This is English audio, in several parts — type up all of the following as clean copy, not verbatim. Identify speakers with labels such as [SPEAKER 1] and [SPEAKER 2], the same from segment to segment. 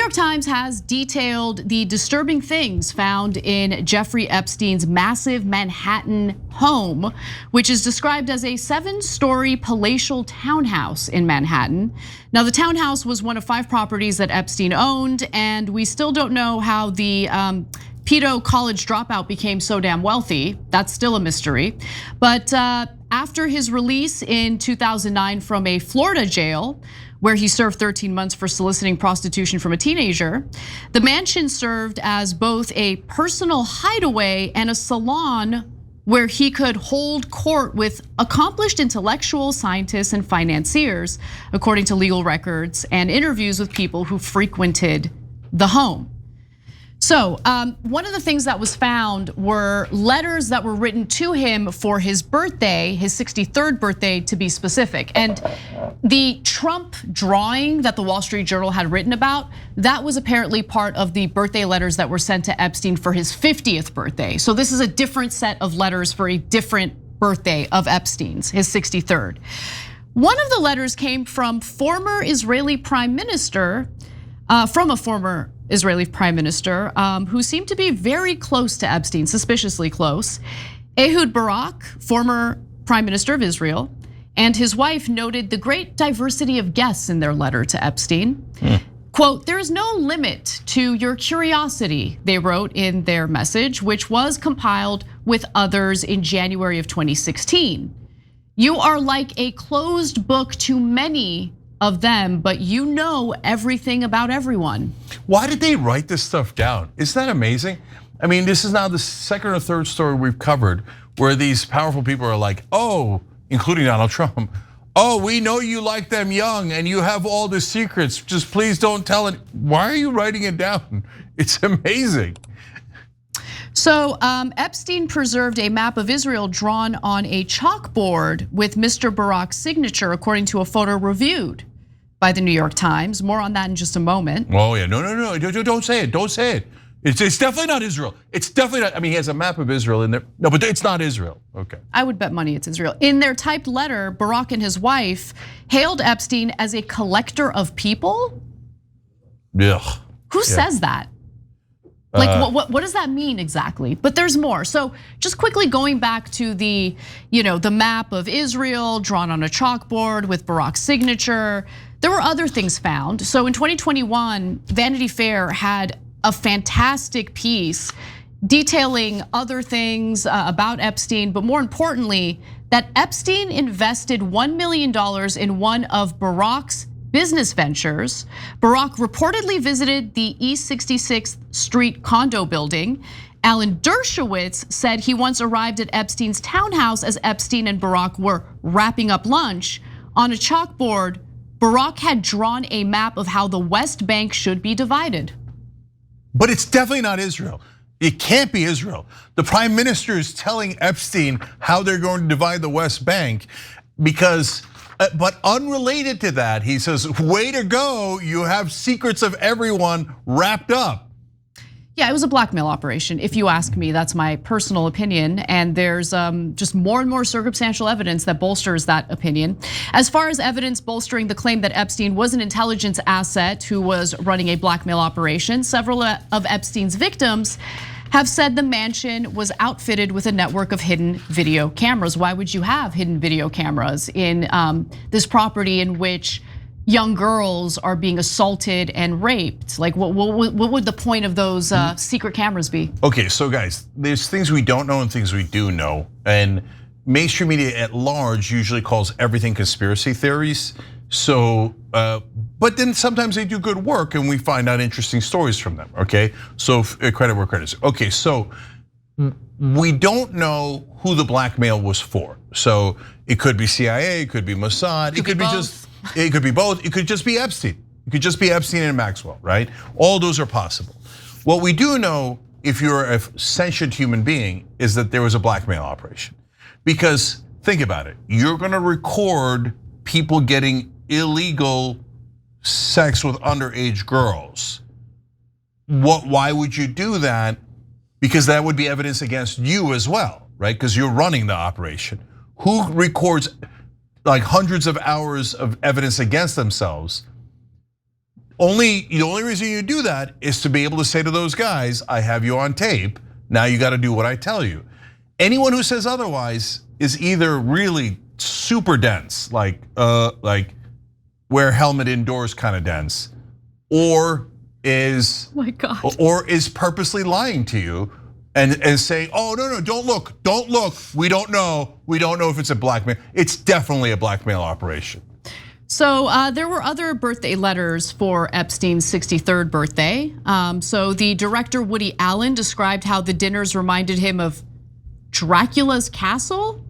[SPEAKER 1] York Times has detailed the disturbing things found in Jeffrey Epstein's massive Manhattan home, which is described as a 7-story palatial townhouse in Manhattan. Now, the townhouse was one of 5 properties that Epstein owned, and we still don't know how the pedo college dropout became so damn wealthy. That's still a mystery. But after his release in 2009 from a Florida jail, where he served 13 months for soliciting prostitution from a teenager, the mansion served as both a personal hideaway and a salon where he could hold court with accomplished intellectuals, scientists, and financiers, according to legal records and interviews with people who frequented the home. So one of the things that was found were letters that were written to him for his birthday, his 63rd birthday to be specific. And the Trump drawing that the Wall Street Journal had written about, that was apparently part of the birthday letters that were sent to Epstein for his 50th birthday. So this is a different set of letters for a different birthday of Epstein's, his 63rd. One of the letters came from former Israeli prime minister, from a former Israeli prime minister who seemed to be very close to Epstein, suspiciously close. Ehud Barak, former prime minister of Israel, and his wife noted the great diversity of guests in their letter to Epstein. Quote, "There is no limit to your curiosity," they wrote in their message, which was compiled with others in January of 2016. "You are like a closed book to many of them, but you know everything about everyone."
[SPEAKER 2] Why did they write this stuff down? Isn't that amazing? I mean, this is now the 2nd or 3rd story we've covered where these powerful people are like, oh, including Donald Trump, oh, we know you like them young and you have all the secrets, just please don't tell it. Why are you writing it down? It's amazing.
[SPEAKER 1] So Epstein preserved a map of Israel drawn on a chalkboard with Mr. Barak's signature, according to a photo reviewed by the New York Times. More on that in just a moment.
[SPEAKER 2] Oh yeah, no, don't say it, don't say it. It's definitely not Israel. It's definitely not, I mean, he has a map of Israel in there. No, but it's not Israel, okay.
[SPEAKER 1] I would bet money it's Israel. In their typed letter, Barak and his wife hailed Epstein as a collector of people.
[SPEAKER 2] Ugh.
[SPEAKER 1] Who says that? Like what does that mean exactly? But there's more. So just quickly going back to the map of Israel drawn on a chalkboard with Barak's signature, there were other things found. So in 2021, Vanity Fair had a fantastic piece detailing other things about Epstein, but more importantly, that Epstein invested $1 million in one of Barak's business ventures. Barak reportedly visited the East 66th Street condo building. Alan Dershowitz said he once arrived at Epstein's townhouse as Epstein and Barak were wrapping up lunch. On a chalkboard, Barak had drawn a map of how the West Bank should be divided.
[SPEAKER 2] But it's definitely not Israel. It can't be Israel. The prime minister is telling Epstein how they're going to divide the West Bank because, but unrelated to that, he says, way to go, you have secrets of everyone wrapped up.
[SPEAKER 1] Yeah, it was a blackmail operation, if you ask me. That's my personal opinion, and there's just more and more circumstantial evidence that bolsters that opinion. As far as evidence bolstering the claim that Epstein was an intelligence asset who was running a blackmail operation, several of Epstein's victims have said the mansion was outfitted with a network of hidden video cameras. Why would you have hidden video cameras in this property in which young girls are being assaulted and raped? Like, what would the point of those secret cameras be?
[SPEAKER 2] Okay, so guys, there's things we don't know and things we do know. And mainstream media at large usually calls everything conspiracy theories. So, but then sometimes they do good work and we find out interesting stories from them, okay? So credit where credit's due. Okay, so we don't know who the blackmail was for. So it could be CIA, it could be Mossad, it could be just, it could be both. It could just be Epstein. It could just be Epstein and Maxwell, right? All those are possible. What we do know, if you're a sentient human being, is that there was a blackmail operation. Because think about it, you're gonna record people getting illegal sex with underage girls. Why would you do that? Because that would be evidence against you as well, right? Because you're running the operation. Who records like hundreds of hours of evidence against themselves? The only reason you do that is to be able to say to those guys, I have you on tape, now you gotta do what I tell you. Anyone who says otherwise is either really super dense, like wear helmet indoors kind of dense, or is purposely lying to you and saying, oh no, don't look, we don't know if it's a blackmail. It's definitely a blackmail operation.
[SPEAKER 1] So there were other birthday letters for Epstein's 63rd birthday. So the director Woody Allen described how the dinners reminded him of Dracula's castle,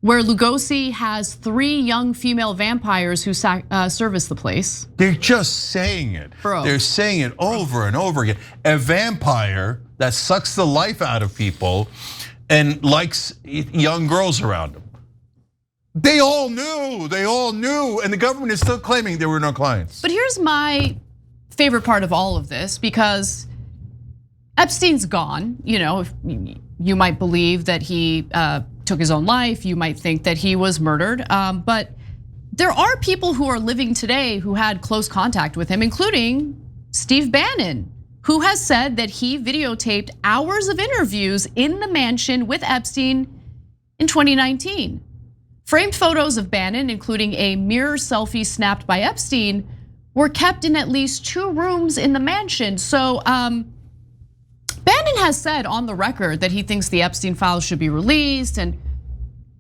[SPEAKER 1] where Lugosi has 3 young female vampires who service the place.
[SPEAKER 2] They're just saying it.
[SPEAKER 1] Bro.
[SPEAKER 2] They're saying it over and over again. A vampire that sucks the life out of people and likes young girls around them. They all knew, and the government is still claiming there were no clients.
[SPEAKER 1] But here's my favorite part of all of this, because Epstein's gone. You might believe that he took his own life. You might think that he was murdered. But there are people who are living today who had close contact with him, including Steve Bannon, who has said that he videotaped hours of interviews in the mansion with Epstein in 2019. Framed photos of Bannon, including a mirror selfie snapped by Epstein, were kept in at least 2 rooms in the mansion. So Bannon has said on the record that he thinks the Epstein files should be released. And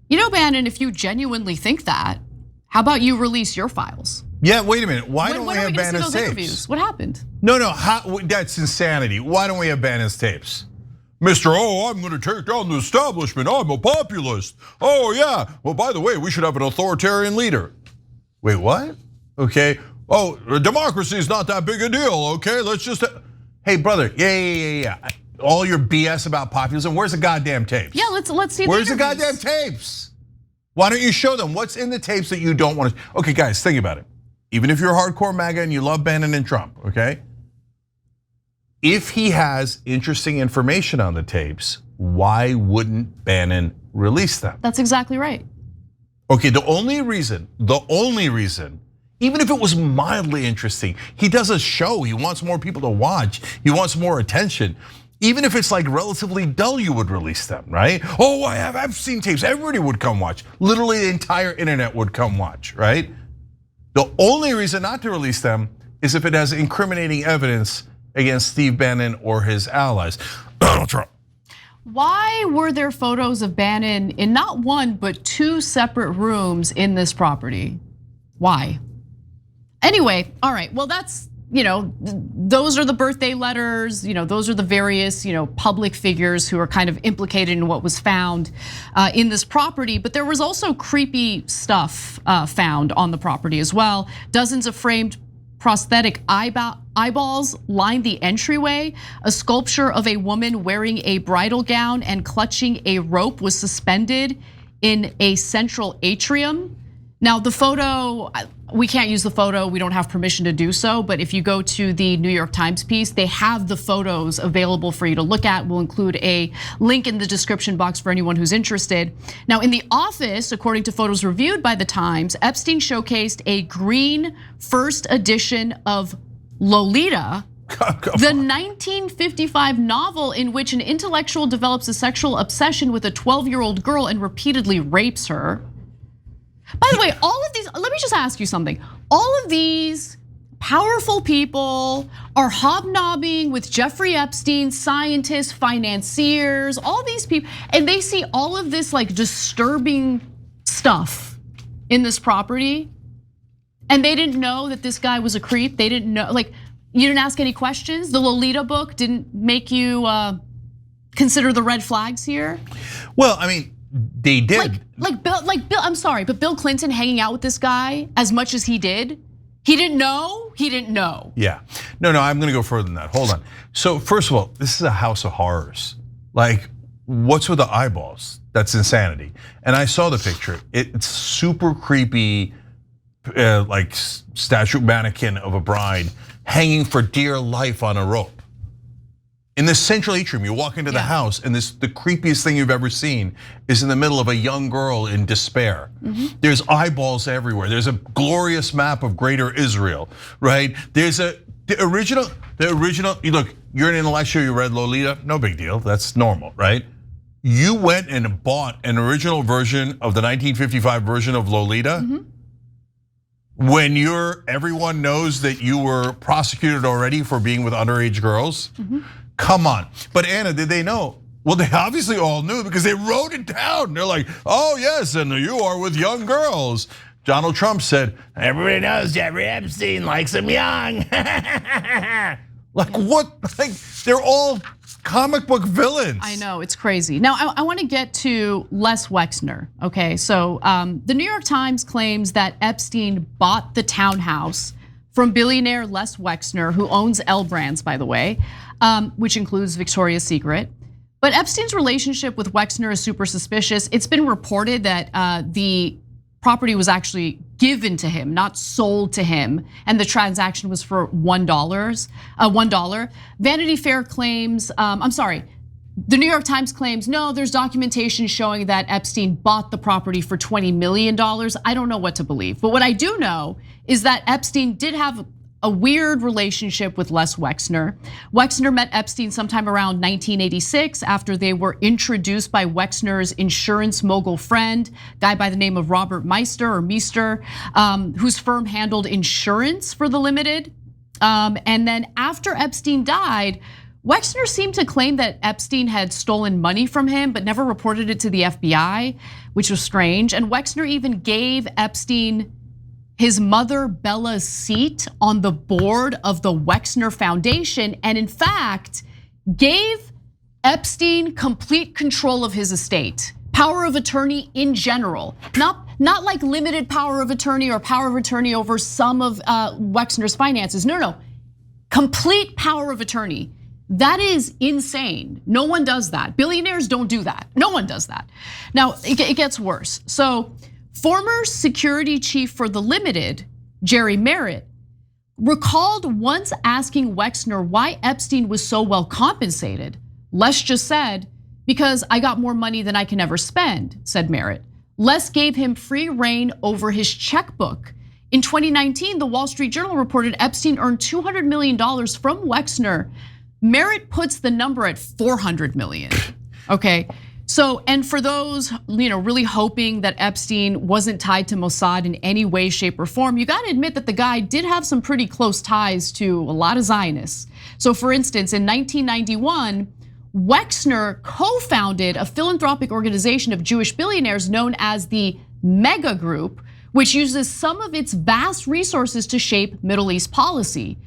[SPEAKER 1] Bannon, if you genuinely think that, how about you release your files?
[SPEAKER 2] Yeah, wait a minute. Why don't we have Bannon's tapes?
[SPEAKER 1] Interviews? What happened?
[SPEAKER 2] No, that's insanity. Why don't we have Bannon's tapes? Mr. I'm gonna take down the establishment. I'm a populist. Oh yeah. Well, by the way, we should have an authoritarian leader. Wait, what? Okay. Oh, democracy is not that big a deal. Okay, let's just. Hey, brother. Yeah. All your BS about populism. Where's the goddamn tapes?
[SPEAKER 1] Yeah, let's see.
[SPEAKER 2] Where's the goddamn tapes? Why don't you show them what's in the tapes that you don't want to? Okay, guys, think about it. Even if you're hardcore MAGA and you love Bannon and Trump, okay? If he has interesting information on the tapes, why wouldn't Bannon release them?
[SPEAKER 1] That's exactly right.
[SPEAKER 2] Okay, the only reason, even if it was mildly interesting, he does a show, he wants more people to watch, he wants more attention. Even if it's like relatively dull, you would release them, right? Oh, I have Epstein tapes, everybody would come watch. Literally the entire internet would come watch, right? The only reason not to release them is if it has incriminating evidence against Steve Bannon or his allies. Donald Trump.
[SPEAKER 1] Why were there photos of Bannon in not 1, but 2 separate rooms in this property? Why? Anyway, all right, well that's, those are the birthday letters, those are the various, public figures who are kind of implicated in what was found in this property. But there was also creepy stuff found on the property as well. Dozens of framed prosthetic eyeballs lined the entryway. A sculpture of a woman wearing a bridal gown and clutching a rope was suspended in a central atrium. Now the photo, we can't use the photo, we don't have permission to do so, but if you go to the New York Times piece, they have the photos available for you to look at. We'll include a link in the description box for anyone who's interested. Now in the office, according to photos reviewed by the Times, Epstein showcased a green first edition of Lolita, the 1955 novel in which an intellectual develops a sexual obsession with a 12-year-old girl and repeatedly rapes her. By the way, all of these, let me just ask you something. All of these powerful people are hobnobbing with Jeffrey Epstein, scientists, financiers, all these people, and they see all of this like disturbing stuff in this property. And they didn't know that this guy was a creep. They didn't know, like, you didn't ask any questions. The Lolita book didn't make you consider the red flags here.
[SPEAKER 2] Well, I mean, they did.
[SPEAKER 1] Like Bill, I'm sorry, but Bill Clinton hanging out with this guy as much as he did, he didn't know.
[SPEAKER 2] Yeah, no, I'm gonna go further than that. Hold on. So first of all, this is a house of horrors. Like, what's with the eyeballs? That's insanity. And I saw the picture. It's super creepy, like statue mannequin of a bride hanging for dear life on a rope. in the central atrium. You walk into the house, and the creepiest thing you've ever seen is in the middle of a young girl in despair. There's eyeballs everywhere. There's a glorious map of Greater Israel, right? There's the original. Look, you're an intellectual. You read Lolita. No big deal. That's normal, right? You went and bought an original version of the 1955 version of Lolita. When everyone knows that you were prosecuted already for being with underage girls. Come on. But Anna, did they know? Well, they obviously all knew because they wrote it down. They're like, oh yes, and you are with young girls. Donald Trump said, everybody knows Jeffrey Epstein likes them young. Like what? Like they're all comic book villains.
[SPEAKER 1] I know, it's crazy. Now, I want to get to Les Wexner, okay? So the New York Times claims that Epstein bought the townhouse from billionaire Les Wexner, who owns L Brands, by the way, which includes Victoria's Secret. But Epstein's relationship with Wexner is super suspicious. It's been reported that the property was actually given to him, not sold to him, and the transaction was for $1. Vanity Fair claims, the New York Times claims, no, there's documentation showing that Epstein bought the property for $20 million. I don't know what to believe, but what I do know is that Epstein did have a weird relationship with Les Wexner. Wexner met Epstein sometime around 1986 after they were introduced by Wexner's insurance mogul friend, guy by the name of Robert Meister, whose firm handled insurance for the Limited. And then after Epstein died, Wexner seemed to claim that Epstein had stolen money from him, but never reported it to the FBI, which was strange. And Wexner even gave Epstein his mother Bella's seat on the board of the Wexner Foundation, and in fact, gave Epstein complete control of his estate, power of attorney in general, not like limited power of attorney or power of attorney over some of Wexner's finances. No, complete power of attorney. That is insane. No one does that. Billionaires don't do that. No one does that. Now, it gets worse. So, former security chief for the Limited, Jerry Merritt, recalled once asking Wexner why Epstein was so well compensated. Les just said, because I got more money than I can ever spend, said Merritt. Les gave him free reign over his checkbook. In 2019, the Wall Street Journal reported Epstein earned $200 million from Wexner. Merritt puts the number at 400 million, okay? So, and for those really hoping that Epstein wasn't tied to Mossad in any way, shape, or form, you gotta admit that the guy did have some pretty close ties to a lot of Zionists. So for instance, in 1991, Wexner co-founded a philanthropic organization of Jewish billionaires known as the Mega Group, which uses some of its vast resources to shape Middle East policy.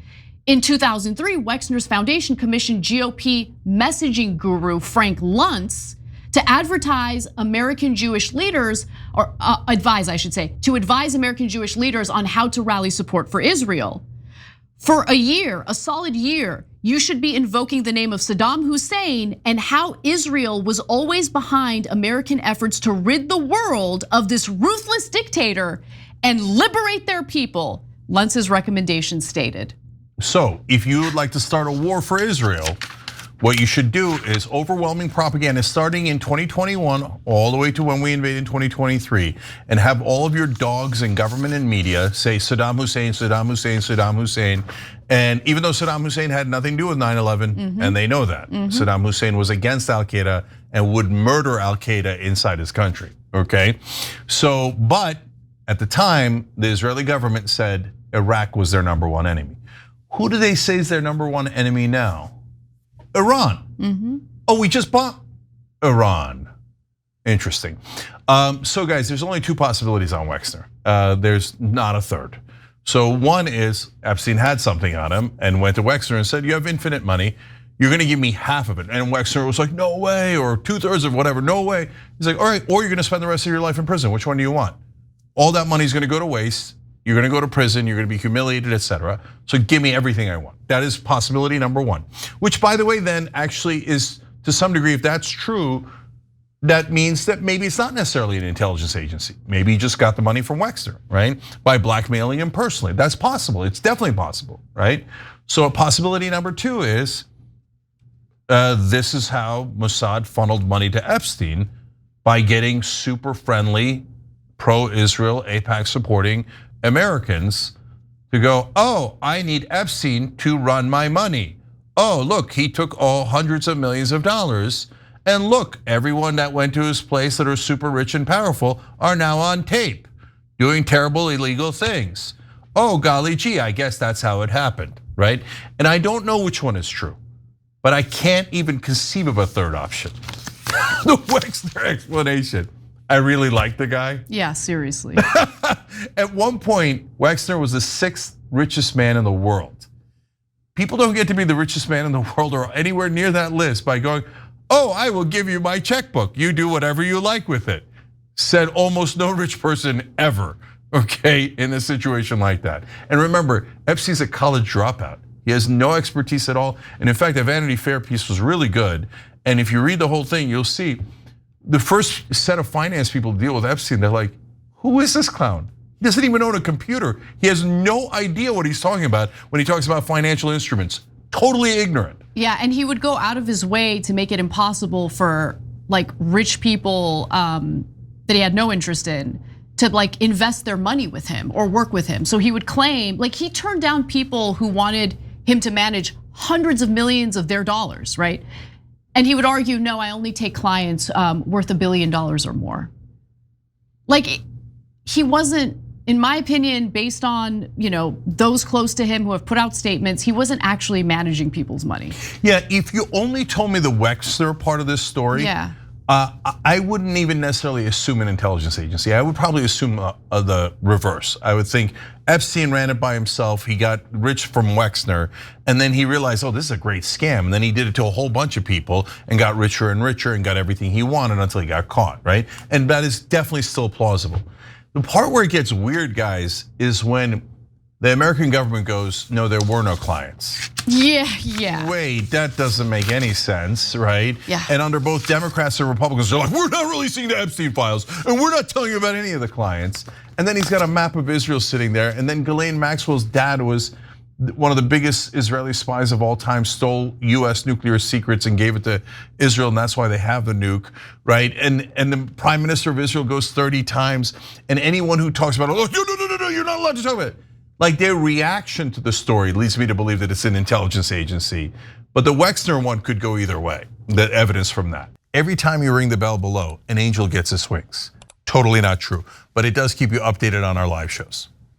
[SPEAKER 1] In 2003, Wexner's foundation commissioned GOP messaging guru Frank Luntz to advertise American Jewish leaders, or advise American Jewish leaders on how to rally support for Israel. For a solid year, you should be invoking the name of Saddam Hussein and how Israel was always behind American efforts to rid the world of this ruthless dictator and liberate their people, Luntz's recommendation stated.
[SPEAKER 2] So, if you would like to start a war for Israel, what you should do is overwhelming propaganda starting in 2021 all the way to when we invade in 2023, and have all of your dogs in government and media say Saddam Hussein, Saddam Hussein, Saddam Hussein. And even though Saddam Hussein had nothing to do with 9/11, and they know that, Saddam Hussein was against Al-Qaeda and would murder Al-Qaeda inside his country, okay? So, but at the time, the Israeli government said Iraq was their #1 enemy. Who do they say is their #1 enemy now? Iran. Oh, we just bought Iran. Interesting. So guys, there's only 2 possibilities on Wexner. There's not a third. So one is Epstein had something on him and went to Wexner and said, you have infinite money. You're gonna give me half of it. And Wexner was like, no way, or 2/3 of whatever, no way. He's like, all right, or you're gonna spend the rest of your life in prison. Which one do you want? All that money's gonna go to waste. You're gonna go to prison, you're gonna be humiliated, etc. So give me everything I want. That is possibility #1. Which, by the way, then actually is, to some degree, if that's true, that means that maybe it's not necessarily an intelligence agency. Maybe he just got the money from Wexner, right? By blackmailing him personally. That's possible, it's definitely possible, right? So possibility #2 is this is how Mossad funneled money to Epstein by getting super friendly, pro-Israel, AIPAC supporting Americans to go, oh, I need Epstein to run my money. Oh, look, he took all hundreds of millions of dollars. And look, everyone that went to his place that are super rich and powerful are now on tape doing terrible illegal things. Oh, golly gee, I guess that's how it happened, right? And I don't know which one is true, but I can't even conceive of a third option. The Wexner explanation. I really like the guy.
[SPEAKER 1] Yeah, seriously.
[SPEAKER 2] At one point, Wexner was the 6th richest man in the world. People don't get to be the richest man in the world or anywhere near that list by going, oh, I will give you my checkbook. You do whatever you like with it. Said almost no rich person ever, okay, in a situation like that. And remember, Epstein's a college dropout. He has no expertise at all. And in fact, the Vanity Fair piece was really good. And if you read the whole thing, you'll see the first set of finance people to deal with Epstein, they're like, who is this clown? He doesn't even own a computer. He has no idea what he's talking about when he talks about financial instruments. Totally ignorant.
[SPEAKER 1] Yeah, and he would go out of his way to make it impossible for like rich people that he had no interest in to like invest their money with him or work with him. So he would claim, like he turned down people who wanted him to manage hundreds of millions of their dollars, right? And he would argue, no, I only take clients worth $1 billion or more. Like he wasn't, in my opinion, based on those close to him who have put out statements, he wasn't actually managing people's money.
[SPEAKER 2] Yeah, if you only told me the Wexner part of this story,
[SPEAKER 1] yeah.
[SPEAKER 2] I wouldn't even necessarily assume an intelligence agency. I would probably assume the reverse. I would think Epstein ran it by himself. He got rich from Wexner, and then he realized, oh, this is a great scam. And then he did it to a whole bunch of people and got richer and richer and got everything he wanted until he got caught, right? And that is definitely still plausible. The part where it gets weird, guys, is when the American government goes, no, there were no clients.
[SPEAKER 1] Yeah.
[SPEAKER 2] Wait, that doesn't make any sense, right?
[SPEAKER 1] Yeah.
[SPEAKER 2] And under both Democrats and Republicans, they're like, we're not releasing the Epstein files, and we're not telling you about any of the clients. And then he's got a map of Israel sitting there, and then Ghislaine Maxwell's dad was one of the biggest Israeli spies of all time, stole US nuclear secrets and gave it to Israel, and that's why they have the nuke, right? And the prime minister of Israel goes 30 times, and anyone who talks about it, oh, no, you're not allowed to talk about it. Like their reaction to the story leads me to believe that it's an intelligence agency. But the Wexner one could go either way, the evidence from that. Every time you ring the bell below, an angel gets his wings. Totally not true, but it does keep you updated on our live shows.